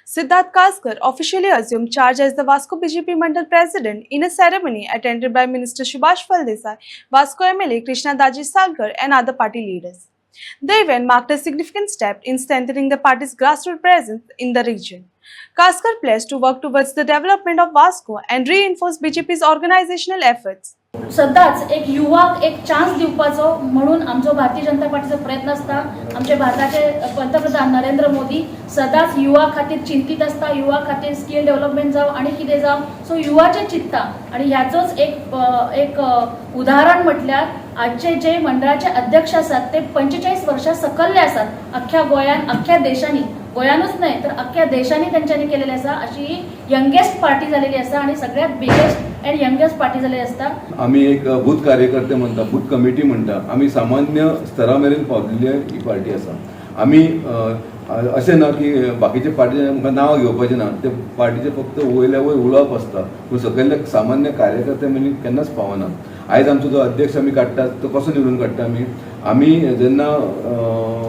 Siddharth Kaskar officially assumed charge as the Vasco BJP Mandal President in a ceremony attended by Minister Subhash Desai, Vasco MLA Krishna Daji Salgar and other party leaders. The event marked a significant step in strengthening the party's grassroots presence in the region. Kaskar pledged to work towards the development of Vasco and reinforce BJP's organizational efforts. सदांच एक युवाक एक chance दिवपाचो म्हणून आमचो भारतीय जनता पार्टीचो प्रयत्न आसता। आमचे भारताचे पंतप्रधान नरेंद्र मोदी सदांच युवा खातीर चिंतीत आसता, युवा खातीर स्किल डेव्हलपमेंट जावं आणि कितें जावं, सो युवाचे चिंतता आणि ह्याचोच एक उदाहरण म्हटल्यार आजचे जे मंडळाचे अध्यक्ष आसात ते 45 वर्षां सकल्ले आसात अख्ख्या गोंयान, अख्ख्या देशांनी, गोंयानूच न्हय तर अख्ख्या देशांनी तेंच्यांनी केलेले आसा। अशी यंगेस्ट पार्टी जालेली आसा आणि सगळ्यात बिगेस्ट एंड यंगेस्ट पार्टी जालेली आसता। आम्ही एक बूथ कार्यकर्ते म्हणटा, बूथ कमिटी म्हणटा, आम्ही सामान्य स्तरा मेरेन पावलेली ही पार्टी आसा। आम्ही अशें ना की बाकीचे पार्टीचे म्हाका नांव घेवपाचें ना, ते पार्टीचे फक्त वयल्या वयर उलोवप आसता, पूण सकयले सामान्य कार्यकर्ते मेरेन केन्नाच पावना। आयज आमचो जो अध्यक्ष आमी काडटा तो कसो निवडून काडटा आमी जेन्ना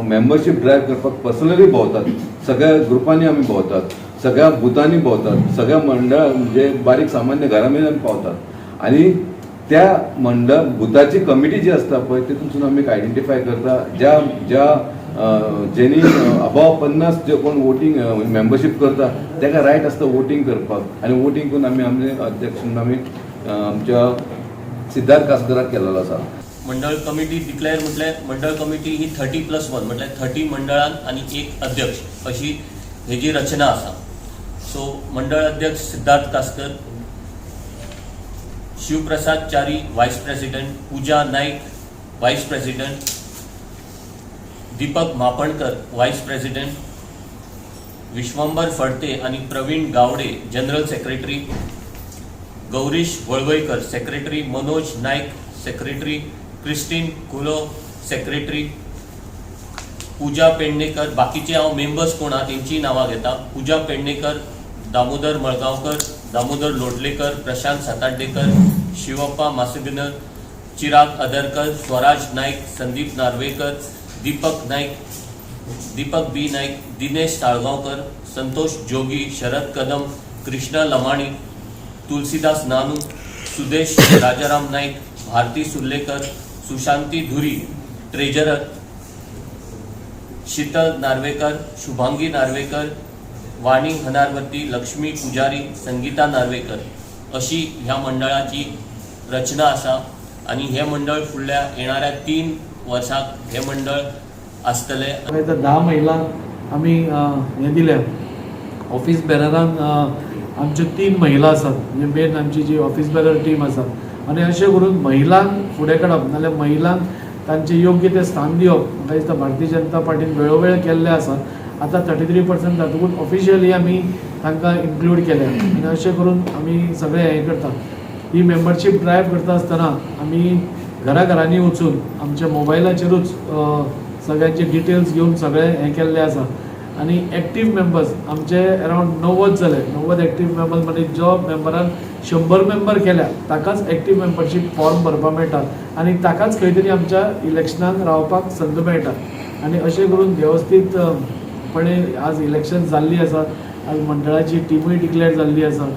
मेंबरशीप ड्रायव्ह करपाक पर्सनली भोंवतात, सगळ्या ग्रुपांनी आमी भोंवतात, सगळ्या बुथांनी भोंवतात, सगळ्या मंडळ म्हणजे बारीक सामान्य घरा मेरेन आमी पावतात आणि त्या मंडळ बुथाची कमिटी जी आसता पळय तितून आमी आयडेंटिफाय करता ज्या जेनी अबाव 50 जे कोण वोटींग मेंबरशीप करता ताका रायट आसता वोटींग करपाक आणि वोटींग करून आमी आमचे अध्यक्ष आमी आमच्या सिद्धार्थ कास्कराक केलेलो आसा। मंडळ कमिटी डिक्लेअर म्हटल्यार मंडळ कमिटी ही 30+1 म्हटल्यार 30 मंडळान आणि एक अध्यक्ष अशी हेजी रचना आसा। सो मंडळ अध्यक्ष Siddharth Kaskar, Shivprasad Chari vice president, Pooja Naik vice president, Deepak Mapankar vice president, Vishwambhar Phadte आणि Praveen Gawade general secretary, Gaurish Valvaikar secretary, Manoj Naik secretary, Christine Kulo secretary, Pooja Pednekar, बाकीचे हांव मेंबर्स कोण आहा तेंची नांवां घेता। पूजा पेडणेकर, दामोदर मळगांवकर, दामोदर लोटलेकर, प्रशांत साताड्डेकर, शिवप्पा मासगनर, चिराग अदरकर, स्वराज नाईक, संदीप नार्वेकर, दीपक नाईक, दीपक बी नाईक, दिनेश साळगांवकर, संतोष जोगी, शरद कदम, कृष्णा लमाणी, तुलसीदास नानू, सुदेश राजाराम नाईक, भारती सुर्लेकर, सुशांती धुरी, ट्रेजरर, शीतल नार्वेकर, शुभांगी नार्वेकर, वाणी हनारवती, लक्ष्मी पुजारी, संगीता नार्वेकर अशी ह्या मंडळाची रचना आसा आणि हे मंडळ फुडल्या येणाऱ्या 3 वर्सांक हे मंडळ आसतले। 10 महिलांक आमी हे दिल्या ऑफिस बेररांक आमच्यो 3 महिला आसात, म्हणजे मेन आमची जी ऑफिस बेरर टीम आसा आणि अशें करून महिलांक फुडें काडप नाल्यार महिलांक तांचे योग्य ते स्थान दिवप म्हाका दिसता भारतीय जनता पार्टीन वेळोवेळ केल्ले आसा। आतां 33% तातूंत ऑफिशियली आमी तांकां इन्क्लूड केल्या आनी अशें करून आमी सगळे हें करतात। ही मेंबरशीप ड्रायव्ह करता आसतना आमी घराघरांनी वचून आमच्या मोबायलाचेरूच सगळ्यांचे डिटेल्स घेवन सगळे हें केल्ले आसा आणि एक्टीव मेंबर्स आमचे अरावंड 90 जाले। 90 एक्टीव मेंबर्स म्हणजे जो मेंबरान 100 मेंबर केल्या ताकाच एक्टीव मेंबरशीप फॉर्म भरपाक मेळटा आणि ताकाच खंय तरी आमच्या इलेक्शनाक रावपाक संद मेळटा आणि अशें करून वेवस्थीतपणे आज इलेक्शन जाल्ली आसा। आज मंडळाची टीमूय डिक्लेअर जाल्ली आसा।